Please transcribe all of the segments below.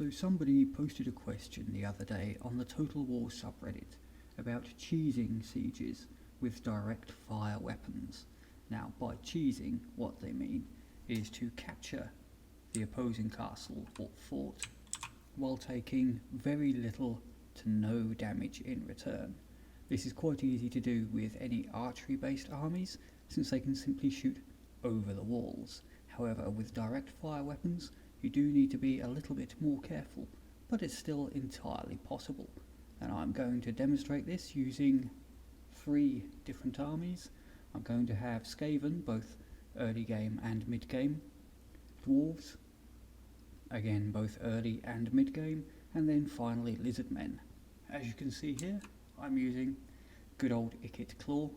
So somebody posted a question the other day on the Total War subreddit about cheesing sieges with direct fire weapons. Now, by cheesing, what they mean is to capture the opposing castle or fort while taking very little to no damage in return. This is quite easy to do with any archery based armies, since they can simply shoot over the walls. However, with direct fire weapons, you do need to be a little bit more careful, but it's still entirely possible. And I'm going to demonstrate this using 3 different armies. I'm going to have Skaven, both early game and mid game, Dwarfs, again both early and mid game, and then finally Lizardmen. As you can see here, I'm using good old Ikit Claw,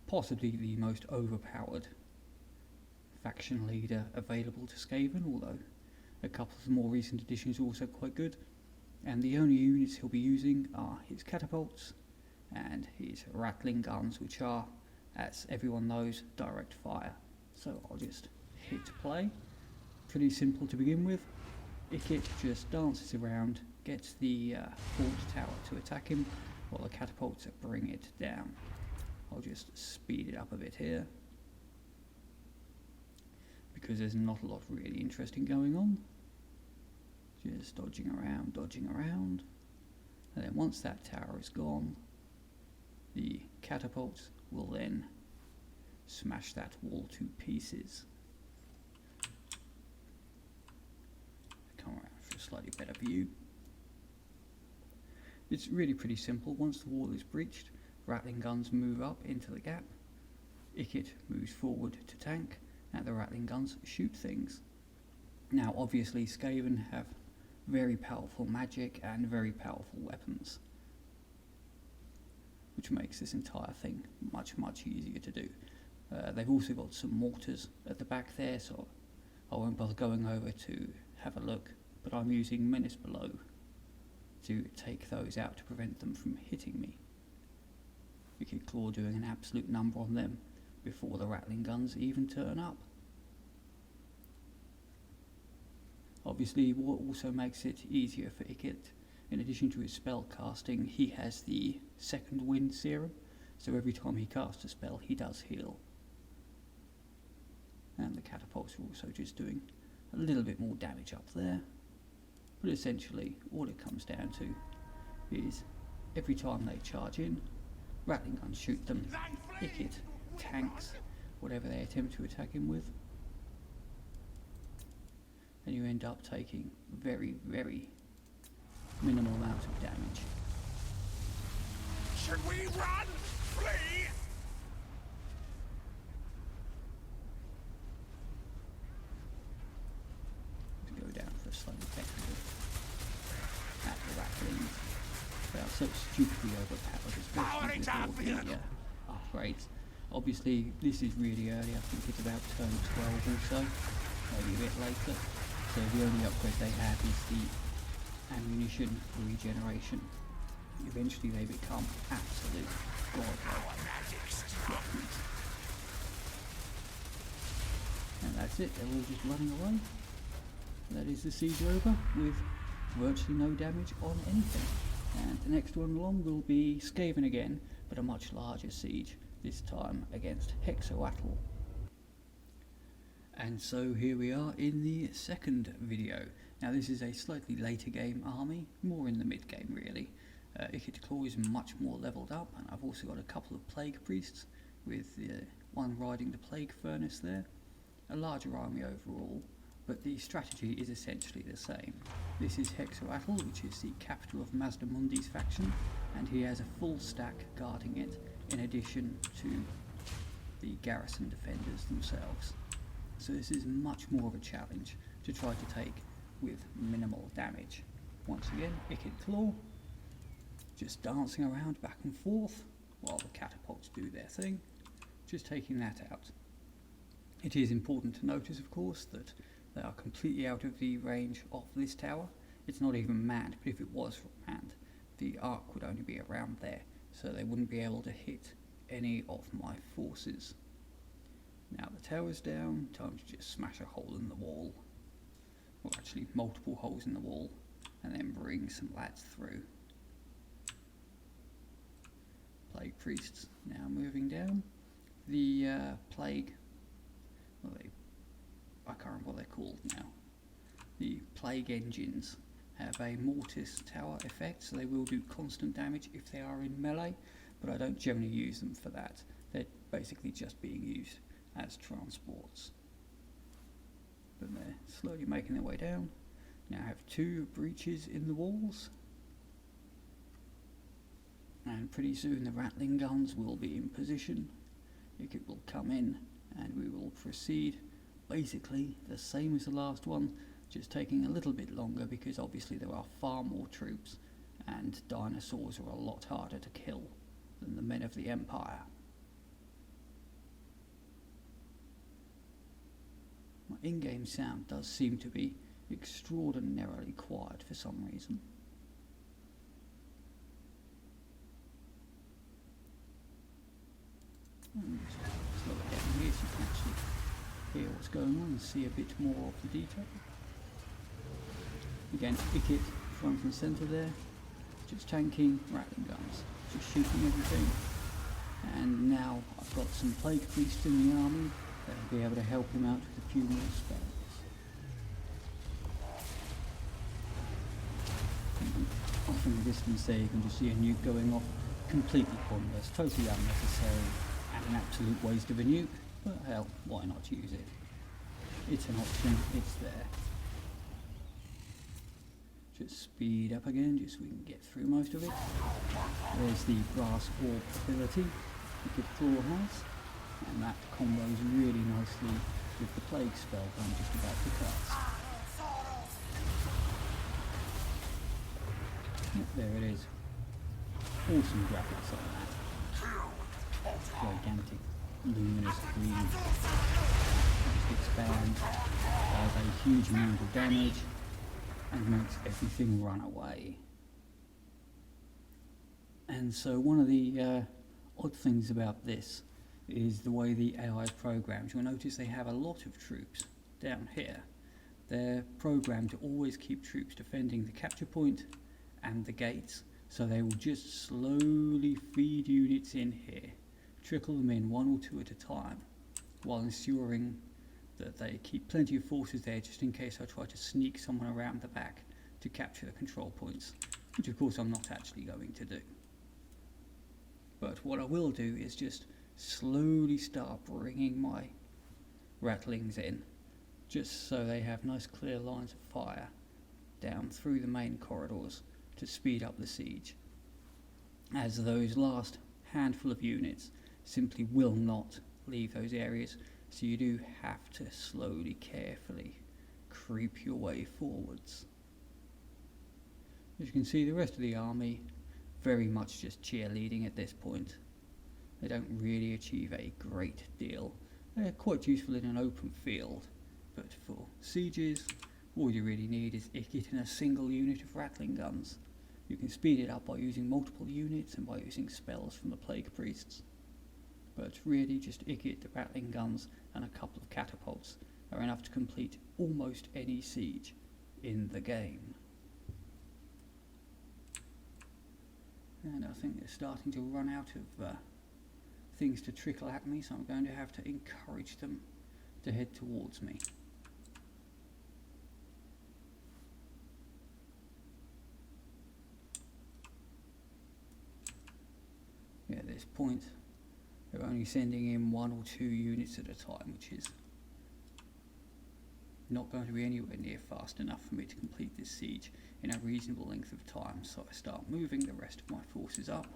possibly the most overpowered faction leader available to Skaven, although a couple of the more recent additions are also quite good. And the only units he'll be using are his catapults and his Ratling guns, which are, as everyone knows, direct fire. So I'll just hit play. Pretty simple to begin with. Ikit just dances around, gets the fort tower to attack him, while the catapults bring it down. I'll just speed it up a bit here, because there's not a lot really interesting going on. Just dodging around, and then once that tower is gone, the catapults will then smash that wall to pieces. Come around for a slightly better view. It's really pretty simple. Once the wall is breached, Ratling guns move up into the gap, Ikit moves forward to tank, and the Ratling guns shoot things. Now obviously Skaven have very powerful magic and very powerful weapons, which makes this entire thing much easier to do. They've also got some mortars at the back there, so I won't bother going over to have a look, but I'm using Menace Below to take those out to prevent them from hitting me. Ikit Claw doing an absolute number on them before the Ratling guns even turn up. Obviously, what also makes it easier for Ikit, in addition to his spell casting, he has the second wind serum, so every time he casts a spell he does heal. And the catapults are also just doing a little bit more damage up there, but essentially all it comes down to is every time they charge in, Ratling guns shoot them, Ikit tanks whatever they attempt to attack him with, and you end up taking very minimal amount of damage. Should we run? Flee? To go down for a slightly better look at the Ratlings. They are so stupidly overpowered, especially with all the upgrades. Obviously this is really early, I think it's about turn 12 or so, maybe a bit later. So the only upgrade they have is the ammunition regeneration. Eventually they become absolute godlike weapons. And that's it, they're all just running away. That is the siege over with virtually no damage on anything. And the next one along will be Skaven again, but a much larger siege, this time against Hexawatl. And so here we are in the second video. Now this is a slightly later game army, more in the mid game really. Ikit Claw is much more leveled up, and I've also got a couple of plague priests with the one riding the plague furnace there. A larger army overall, but the strategy is essentially the same. This is Hexawatl, which is the capital of Mazdamundi's faction, and he has a full stack guarding it, in addition to the garrison defenders themselves. So this is much more of a challenge to try to take with minimal damage. Once again, Ikit Claw, just dancing around back and forth while the catapults do their thing, just taking that out. It is important to notice, of course, that they are completely out of the range of this tower. It's not even manned, but if it was manned, the arc would only be around there, so they wouldn't be able to hit any of my forces. Now the tower's down, time to just smash a hole in the wall. or actually multiple holes in the wall, and then bring some lads through. Plague priests now moving down. The plague, I can't remember what they're called now. The plague engines have a mortis tower effect, so they will do constant damage if they are in melee, but I don't generally use them for that. They're basically just being used as transports. But they're slowly making their way down. Now I have 2 breaches in the walls, and pretty soon the Ratling guns will be in position. Ikit will come in and we will proceed basically the same as the last one, just taking a little bit longer because obviously there are far more troops and dinosaurs are a lot harder to kill than the men of the Empire. My in-game sound does seem to be extraordinarily quiet for some reason. And slow it down here so you can actually hear what's going on and see a bit more of the detail. Again, Ikit front and centre there, just tanking Ratling guns, just shooting everything. And now I've got some plague priests in the army that will be able to help him out with a few more spells. And off in the distance there you can just see a nuke going off, completely pointless, totally unnecessary, and an absolute waste of a nuke, but hell, why not use it? It's an option, it's there. Just speed up again, just so we can get through most of it. There's the brass orb ability Ikit Claw has, and that combos really nicely with the plague spell that I'm just about to cast. Yep, there it is. Awesome graphics on that. Gigantic, luminous green. Just expands, does a huge amount of damage, and makes everything run away. And so one of the odd things about this is the way the AI is programmed. You'll notice they have a lot of troops down here. They're programmed to always keep troops defending the capture point and the gates, so they will just slowly feed units in here, trickle them in 1 or 2 at a time, while ensuring that they keep plenty of forces there just in case I try to sneak someone around the back to capture the control points, which of course I'm not actually going to do. But what I will do is just slowly start bringing my Ratlings in, just so they have nice clear lines of fire down through the main corridors to speed up the siege, as those last handful of units simply will not leave those areas, so you do have to slowly, carefully creep your way forwards. As you can see, the rest of the army very much just cheerleading at this point. They don't really achieve a great deal. They're quite useful in an open field, but for sieges, all you really need is Ikit and a single unit of Ratling guns. You can speed it up by using multiple units and by using spells from the plague priests. But really just Ikit, the Ratling guns, and a couple of catapults are enough to complete almost any siege in the game. And I think they're starting to run out of things to trickle at me, so I'm going to have to encourage them to head towards me. Yeah, at this point they're only sending in 1 or 2 units at a time, which is not going to be anywhere near fast enough for me to complete this siege in a reasonable length of time, so I start moving the rest of my forces up.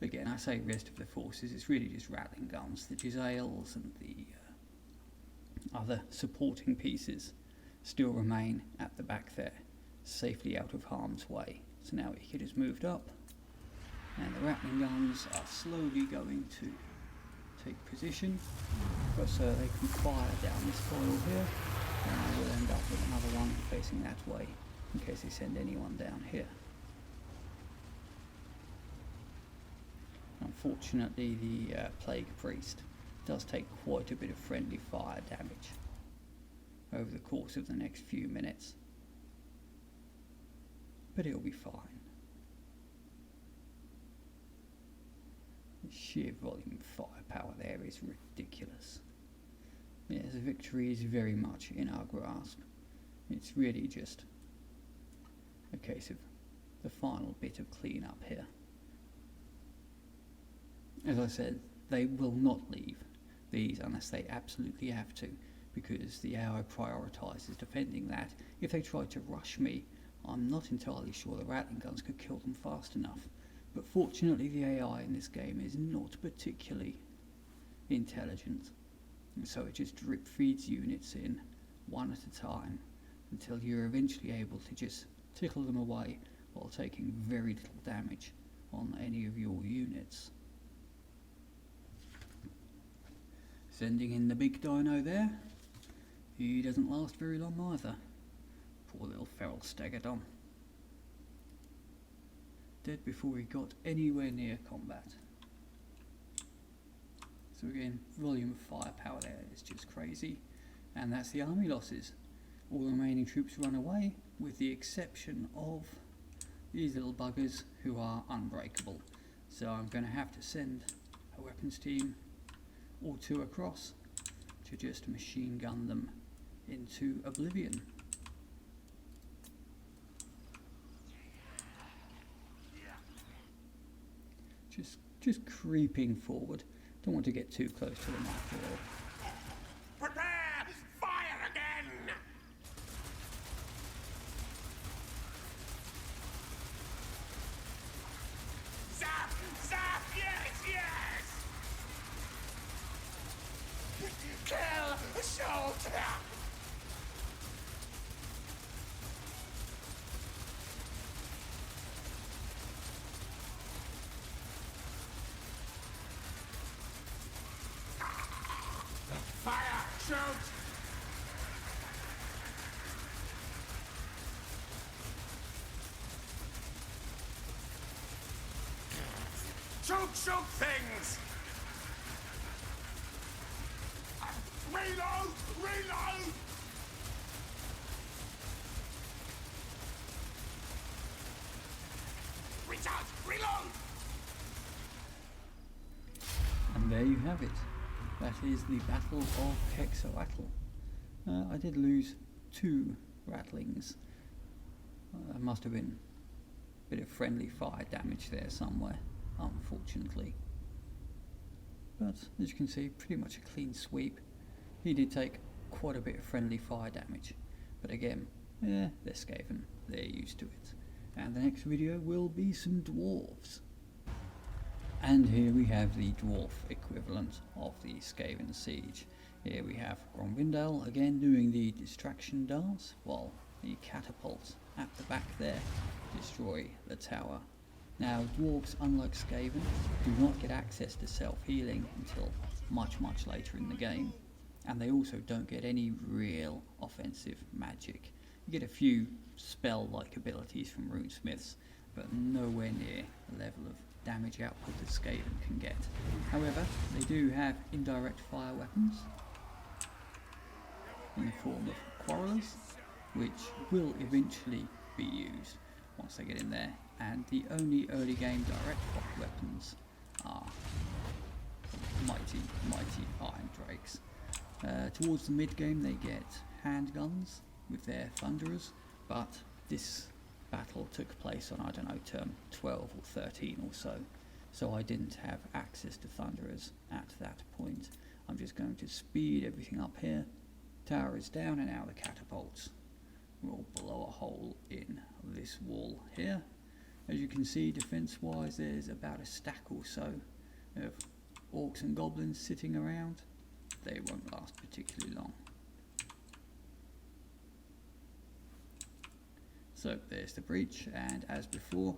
Again, I say rest of the forces, it's really just Ratling guns. The Gisales and the other supporting pieces still remain at the back there, safely out of harm's way. So now Ikit has moved up, and the Ratling guns are slowly going to take position, but so they can fire down this corridor here, and I will end up with another one facing that way in case they send anyone down here. Unfortunately, the plague priest does take quite a bit of friendly fire damage. over the course of the next few minutes. But it'll be fine. The sheer volume of firepower there is ridiculous. Yes, victory is very much in our grasp. It's really just a case of the final bit of clean-up here. As I said, they will not leave these unless they absolutely have to, because the AI prioritises defending that. If they tried to rush me, I'm not entirely sure the Ratling guns could kill them fast enough. But fortunately the AI in this game is not particularly intelligent, and so it just drip feeds units in one at a time until you're eventually able to just tickle them away while taking very little damage on any of your units. Sending in the big dino there. He doesn't last very long either. Poor little feral stegodon. Dead before he got anywhere near combat. So again, volume of firepower there is just crazy. And that's the army losses. All the remaining troops run away, with the exception of these little buggers who are unbreakable. So I'm going to have to send a weapons team or two across to just machine gun them into oblivion. Just creeping forward. Don't want to get too close to them after all. Prepare! Fire again! Zap! Zap! Yes! Yes! Kill the soldier! Fire! Shoot! Shoot things! Reload! Reload! Recharge! Reload! And there you have it. That is the Battle of Hexoatl. I did lose 2 Ratlings. There must have been a bit of friendly fire damage there somewhere, unfortunately. But as you can see, pretty much a clean sweep. He did take quite a bit of friendly fire damage, but again, they're Skaven, they're used to it. And the next video will be some Dwarfs. And here we have the dwarf equivalent of the Skaven siege. Here we have Gromvindal again doing the distraction dance, while the catapults at the back there destroy the tower. Now dwarves, unlike Skaven, do not get access to self-healing until much later in the game, and they also don't get any real offensive magic. You get a few spell-like abilities from runesmiths, but nowhere near the level of damage output that Skaven can get. However, they do have indirect fire weapons in the form of quarrelers, which will eventually be used once they get in there, and the only early game direct fire weapons are mighty iron drakes. Towards the mid game they get handguns with their thunderers, but this battle took place on, I don't know, turn 12 or 13 or so I didn't have access to thunderers at that point. I'm just going to speed everything up here. Tower is down, and now the catapults will blow a hole in this wall here. As you can see, defense wise, there's about a stack or so of orcs and goblins sitting around. They won't last particularly long. So there's the breach, and as before,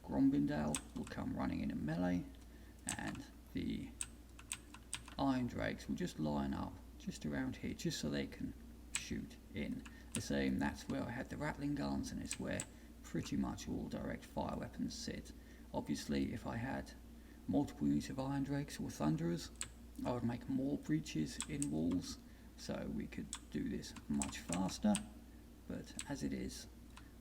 Gromvindal will come running in a melee, and the iron drakes will just line up just around here, just so they can shoot in. The same, that's where I had the Ratling guns, and it's where pretty much all direct fire weapons sit. Obviously, if I had multiple units of iron drakes or thunderers, I would make more breaches in walls, so we could do this much faster, but as it is,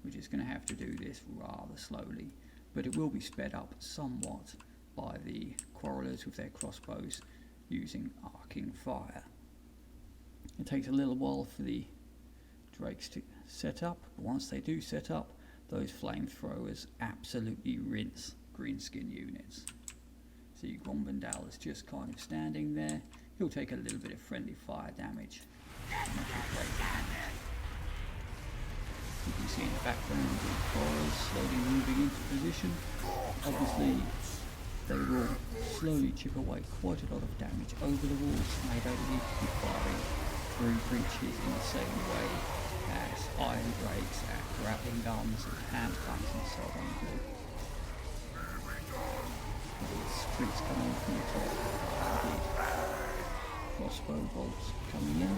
we're just going to have to do this rather slowly, but it will be sped up somewhat by the quarrelers with their crossbows using arcing fire. It takes a little while for the drakes to set up, but once they do set up, those flamethrowers absolutely rinse greenskin units. See, Grombendal is just kind of standing there. He'll take a little bit of friendly fire damage. You can see in the background the quarrelers slowly moving into position. Obviously, they will slowly chip away quite a lot of damage over the walls, and they don't need to be firing through breaches in the same way as iron drakes and Ratling guns and hand guns and so on do. Sprints coming from the top, indeed. Crossbow bolts coming in.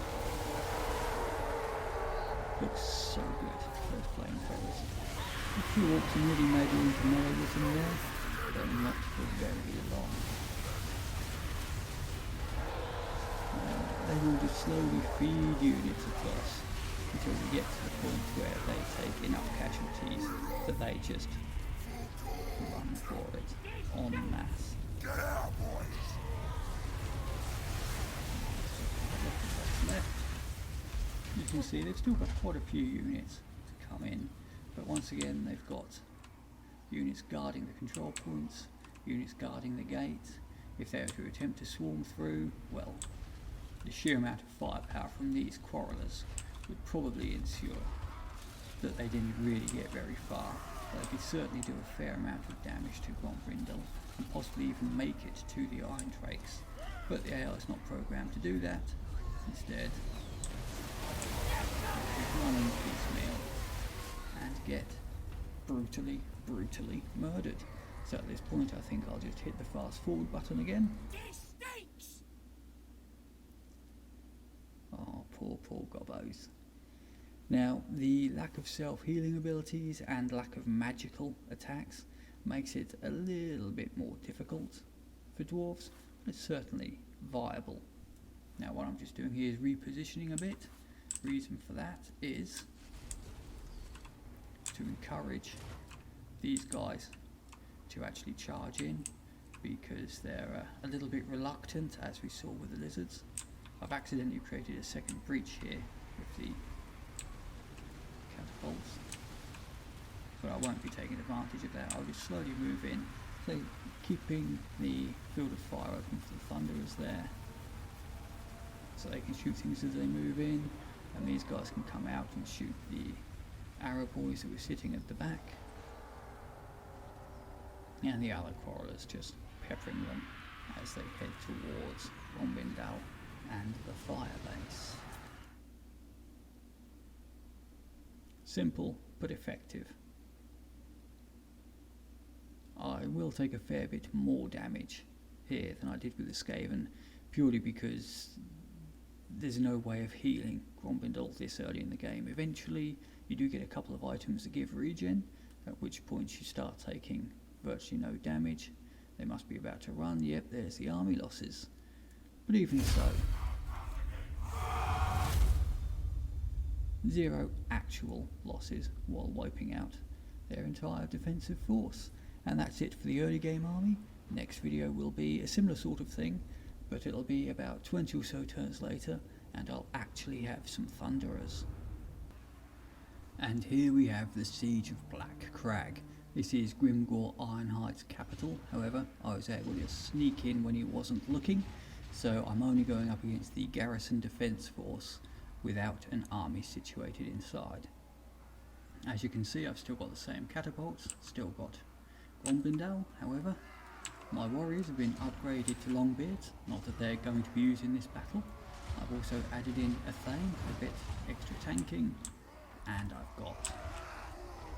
Looks so good, those flamethrowers. A few orcs are really maybe into melee with them there, but not for very long. They will just slowly feed units across until we get to the point where they take enough casualties that they just run for it en masse. Get out, boys! Left. You can see they've still got quite a few units to come in, but once again they've got units guarding the control points, units guarding the gate. If they were to attempt to swarm through, well, the sheer amount of firepower from these quarrelers would probably ensure that they didn't really get very far. They could certainly do a fair amount of damage to Grombrindal and possibly even make it to the Iron Drakes, but the AI is not programmed to do that. Instead, run in piecemeal and get brutally murdered. So at this point I think I'll just hit the fast forward button again. Oh, poor gobbos. Now, the lack of self-healing abilities and lack of magical attacks makes it a little bit more difficult for dwarves, but it's certainly viable. Now, what I'm just doing here is repositioning a bit. Reason for that is to encourage these guys to actually charge in, because they're a little bit reluctant, as we saw with the lizards. I've accidentally created a second breach here with the catapults, but I won't be taking advantage of that. I'll just slowly move in, keeping the field of fire open for the thunderers there, so they can shoot things as they move in, and these guys can come out and shoot the arrow boys that were sitting at the back, and the other quarrelers just peppering them as they head towards Grombendal and the fire base. Simple but effective. I will take a fair bit more damage here than I did with the Skaven, purely because there's no way of healing Grombendal this early in the game. Eventually you do get a couple of items that give regen, at which point you start taking virtually no damage. They must be about to run. Yep, there's the army losses. But even so, 0 actual losses while wiping out their entire defensive force. And that's it for the early game army. Next video will be a similar sort of thing, but it'll be about 20 or so turns later, and I'll actually have some thunderers. And here we have the Siege of Black Crag. This is Grimgor Ironhide's capital. However, I was able to sneak in when he wasn't looking, so I'm only going up against the garrison defence force without an army situated inside. As you can see, I've still got the same catapults, still got Grombendal. However, my warriors have been upgraded to Longbeards, not that they're going to be used in this battle. I've also added in a Thane, a bit extra tanking, and I've got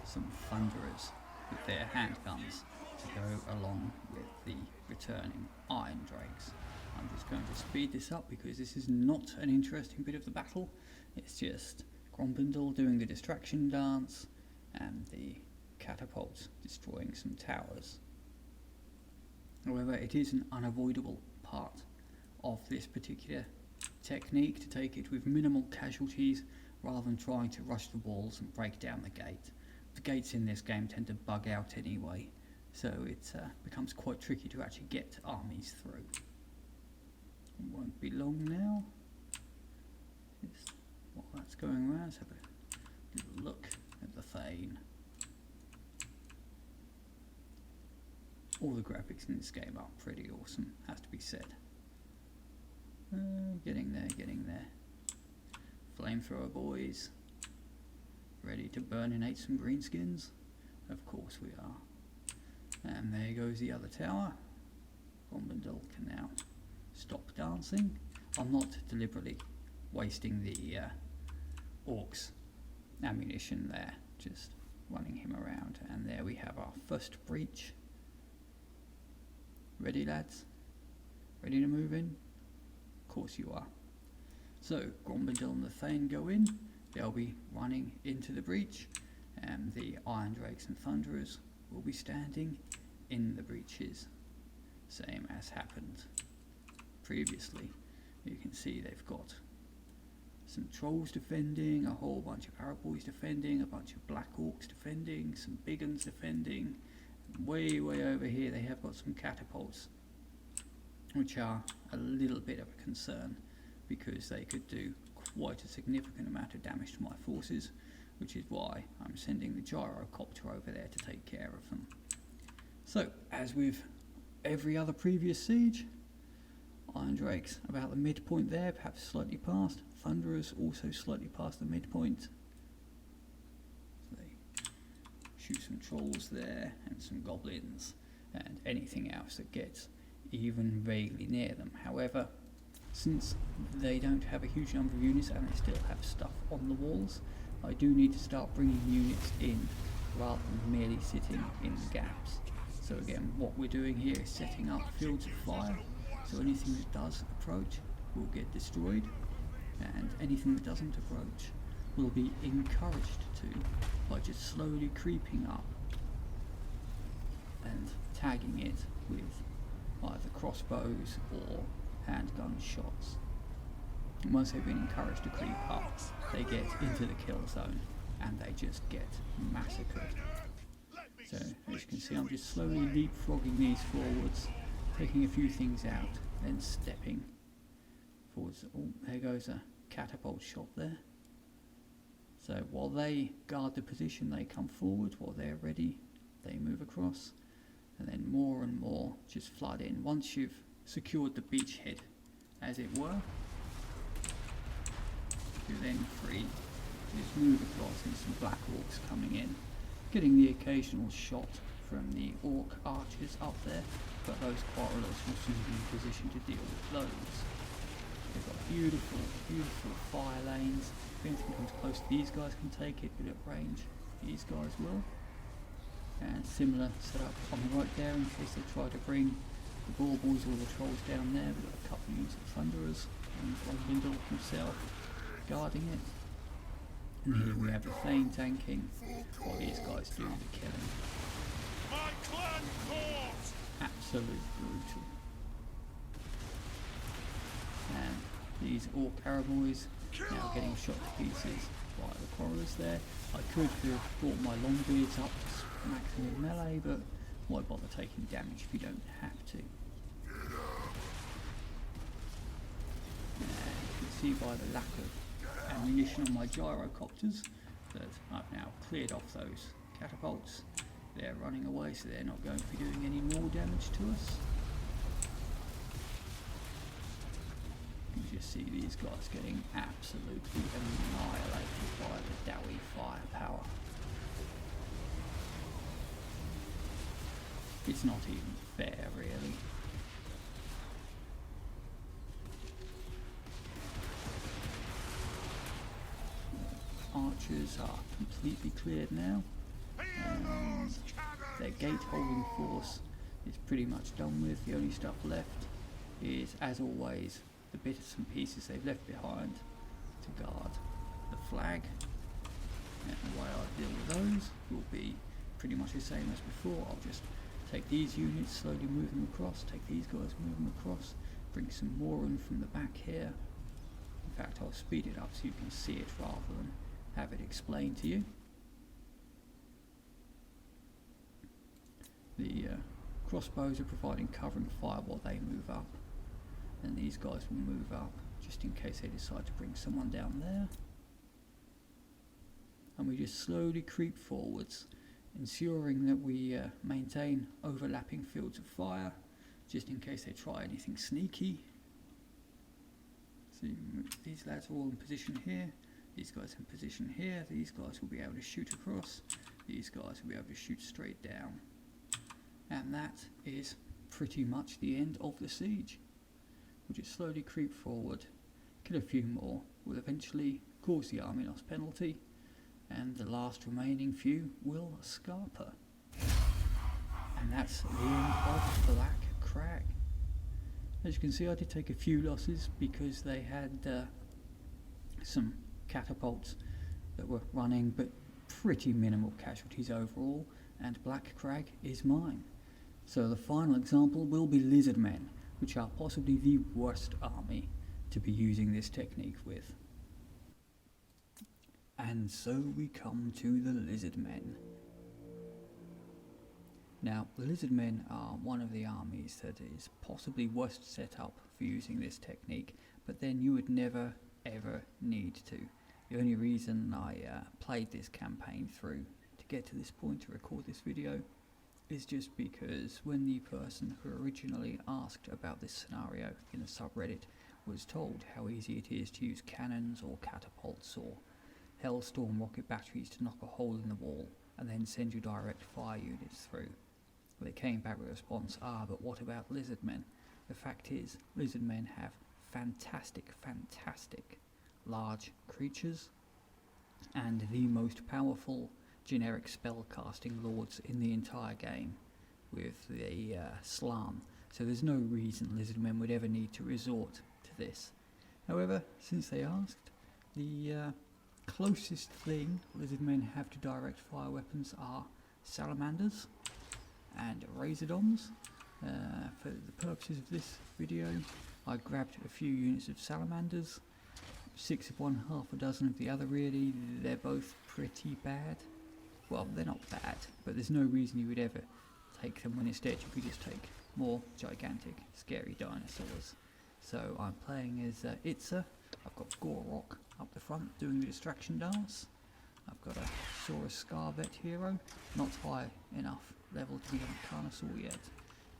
some Thunderers with their handguns to go along with the returning Iron Drakes. I'm just going to speed this up because this is not an interesting bit of the battle. It's just Grombendal doing the distraction dance and the catapults destroying some towers. However, it is an unavoidable part of this particular technique to take it with minimal casualties rather than trying to rush the walls and break down the gate. The gates in this game tend to bug out anyway, so it becomes quite tricky to actually get armies through. It won't be long now. While that's going around, let's have a little look at the Thane. All the graphics in this game are pretty awesome, has to be said. Getting there. Flamethrower boys. Ready to burninate some greenskins? Of course we are. And there goes the other tower. Bombadil can now stop dancing. I'm not deliberately wasting the orcs ammunition there, just running him around. And there we have our first breach. Ready, lads? Ready to move in? Of course you are. So, Grombadil and the Thane go in. They'll be running into the breach, and the Iron Drakes and Thunderers will be standing in the breaches, same as happened previously. You can see they've got some trolls defending, a whole bunch of Arab boys defending, a bunch of black orcs defending, some big uns defending. Way over here they have got some catapults, which are a little bit of a concern because they could do quite a significant amount of damage to my forces, which is why I'm sending the gyrocopter over there to take care of them. So, as with every other previous siege, Iron Drakes about the midpoint there, perhaps slightly past. Thunderers also slightly past the midpoint. So they shoot some trolls there and some goblins and anything else that gets even vaguely near them. However, since they don't have a huge number of units and they still have stuff on the walls, I do need to start bringing units in rather than merely sitting in the gaps. So again, what we're doing here is setting up fields of fire, so anything that does approach will get destroyed, and anything that doesn't approach will be encouraged to by just slowly creeping up and tagging it with either crossbows or handgun shots. And once they've been encouraged to creep up, they get into the kill zone and they just get massacred. So as you can see, I'm just slowly leapfrogging these forwards, taking a few things out, then stepping forwards. Oh, there goes a catapult shot there. So while they guard the position, they come forward. While they're ready, they move across, and then more and more just flood in. Once you've secured the beachhead, as it were, you're then free to just move across, and some black orcs coming in, getting the occasional shot from the orc archers up there, but those quarrelers will soon be in position to deal with those. They've got beautiful, beautiful fire lanes. If anything comes close, these guys can take it, but at range, these guys will. And similar setup on the right there in case they try to bring the boar boys or the trolls down there. We've got a couple of units of Thunderers and Lindel himself guarding it. And here we have the Thane tanking while these guys do the killing. My clan court! Absolute brutal. And these orc Arab boys now getting shot to pieces by the quarrelers there. I could have brought my longbeards up to maximum melee, but why bother taking damage if you don't have to? And you can see by the lack of ammunition on my gyrocopters that I've now cleared off those catapults. They're running away, so they're not going to be doing any more damage to us. You can just see these guys getting absolutely annihilated by the Dowie firepower. It's not even fair, really. Archers are completely cleared now, and their gate holding force is pretty much done with. The only stuff left is, as always, the bits and pieces they've left behind to guard the flag, and the way I deal with those will be pretty much the same as before. I'll just take these units, slowly move them across, take these guys, move them across, bring some more in from the back here, fact, I'll speed it up so you can see it rather than have it explained to you. The crossbows are providing covering fire while they move up, and these guys will move up just in case they decide to bring someone down there. And we just slowly creep forwards, ensuring that we maintain overlapping fields of fire just in case they try anything sneaky. So these lads are all in position here, these guys in position here, these guys will be able to shoot across, these guys will be able to shoot straight down. And that is pretty much the end of the siege. We'll just slowly creep forward, kill a few more, will eventually cause the army loss penalty, and the last remaining few will scarper. And that's the end of Black Crag. As you can see, I did take a few losses because they had some catapults that were running, but pretty minimal casualties overall, and Black Crag is mine. So the final example will be Lizardmen, which are possibly the worst army to be using this technique with. And so we come to the Lizardmen. Now, the Lizardmen are one of the armies that is possibly worst set up for using this technique, but then you would never ever need to. The only reason I played this campaign through to get to this point to record this video is just because when the person who originally asked about this scenario in the subreddit was told how easy it is to use cannons or catapults or Hellstorm rocket batteries to knock a hole in the wall and then send your direct fire units through, they came back with a response, but what about Lizardmen? The fact is, Lizardmen have fantastic large creatures and the most powerful generic spell casting lords in the entire game with the Slam, so there's no reason Lizardmen would ever need to resort to this. However, since they asked, the closest thing Lizardmen have to direct fire weapons are Salamanders and Razordons. For the purposes of this video, I grabbed a few units of Salamanders, 6 of one, half a dozen of the other really. They're both pretty bad. Well, they're not bad, but there's no reason you would ever take them when instead you could just take more gigantic, scary dinosaurs. So I'm playing as Itza. I've got Gorok up the front doing the distraction dance. I've got a Saurus Scarvet hero, not high enough level to be on Carnosaur yet,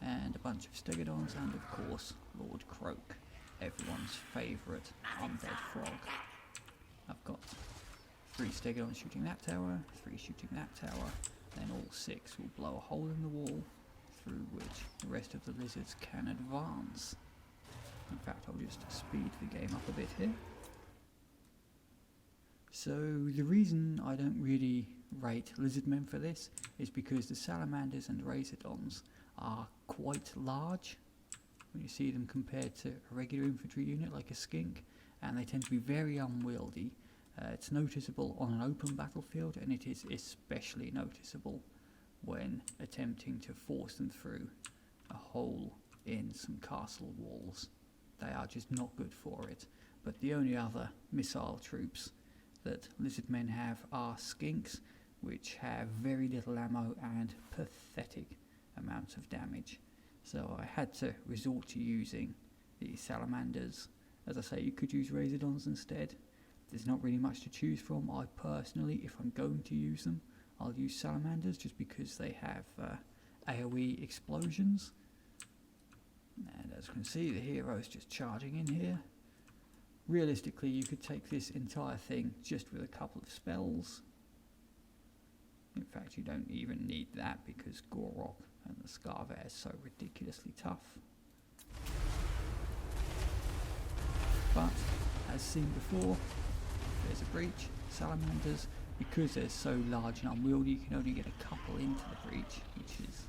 and a bunch of Stegodons, and of course Lord Croak, everyone's favourite undead frog. I've got 3 Stegodons shooting that tower, 3 shooting that tower, then all 6 will blow a hole in the wall through which the rest of the lizards can advance. In fact, I'll just speed the game up a bit here. So the reason I don't really rate Lizardmen for this is because the Salamanders and Razordons are quite large when you see them compared to a regular infantry unit like a skink, and they tend to be very unwieldy. It's noticeable on an open battlefield, and it is especially noticeable when attempting to force them through a hole in some castle walls. They are just not good for it. But the only other missile troops that Lizardmen have are skinks, which have very little ammo and pathetic amounts of damage. So I had to resort to using the Salamanders. As I say, you could use Razordons instead. There's not really much to choose from. I personally, if I'm going to use them, I'll use Salamanders just because they have AoE explosions. And as you can see, the hero's just charging in here. Realistically, you could take this entire thing just with a couple of spells. In fact, you don't even need that because Gorok and the Scarvet is so ridiculously tough. But, as seen before, there's a breach. Salamanders, because they're so large and unwieldy, you can only get a couple into the breach, which is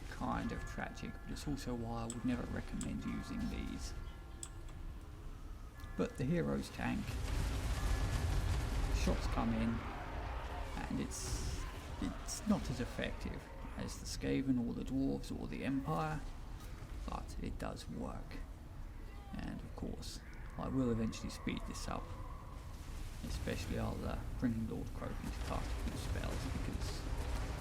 kind of tragic, but it's also why I would never recommend using these. But the hero's tank, shots come in, and it's not as effective as the Skaven or the Dwarfs or the Empire, but it does work. And of course, I will eventually speed this up. Especially I'll bring Lord Crag into cast a few spells, because,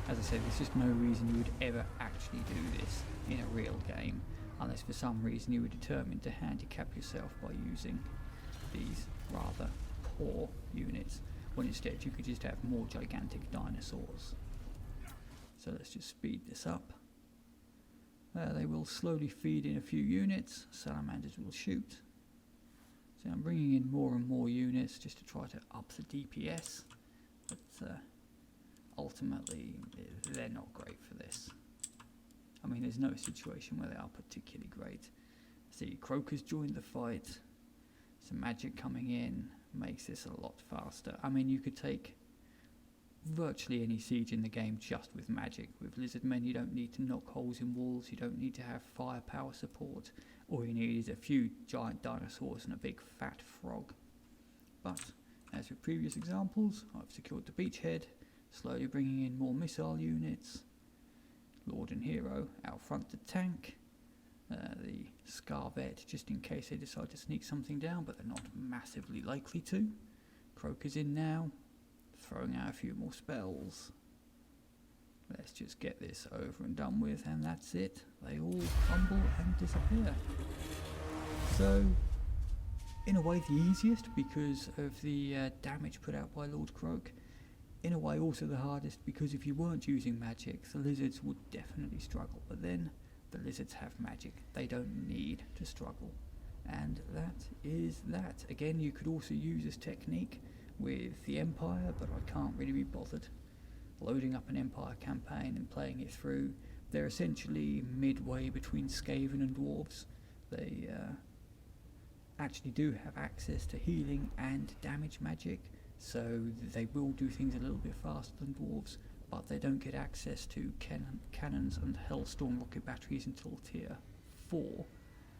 as I said, there's just no reason you would ever actually do this in a real game, unless for some reason you were determined to handicap yourself by using these rather poor units, when instead you could just have more gigantic dinosaurs. So let's just speed this up. They will slowly feed in a few units. Salamanders will shoot. So I'm bringing in more and more units just to try to up the DPS, but ultimately they're not great for this. I mean, there's no situation where they are particularly great. See, Croakers joined the fight. Some magic coming in makes this a lot faster. I mean, you could take virtually any siege in the game just with magic. With Lizardmen, you don't need to knock holes in walls, you don't need to have firepower support. All you need is a few giant dinosaurs and a big fat frog. But, as with previous examples, I've secured the beachhead, slowly bringing in more missile units. Lord and Hero out front the tank. The Scarvet, just in case they decide to sneak something down, but they're not massively likely to. Croakers in now, throwing out a few more spells. Let's just get this over and done with, and that's it. They all crumble and disappear. So, in a way the easiest because of the damage put out by Lord Crag. In a way also the hardest because if you weren't using magic, the lizards would definitely struggle. But then, the lizards have magic. They don't need to struggle. And that is that. Again, you could also use this technique with the Empire, but I can't really be bothered loading up an Empire campaign and playing it through. They're essentially midway between Skaven and Dwarfs. They actually do have access to healing and damage magic, so they will do things a little bit faster than Dwarves, but they don't get access to cannons and Hellstorm rocket batteries until tier 4,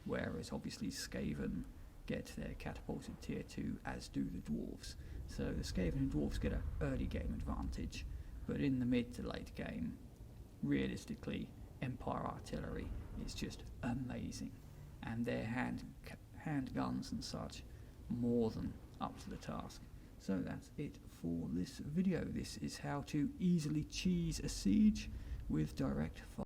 whereas obviously Skaven get their catapults at tier 2, as do the Dwarves. So the Skaven and Dwarves get an early game advantage, but in the mid to late game, realistically, Empire artillery is just amazing, and their handguns and such more than up to the task. So that's it for this video. This is how to easily cheese a siege with direct fire.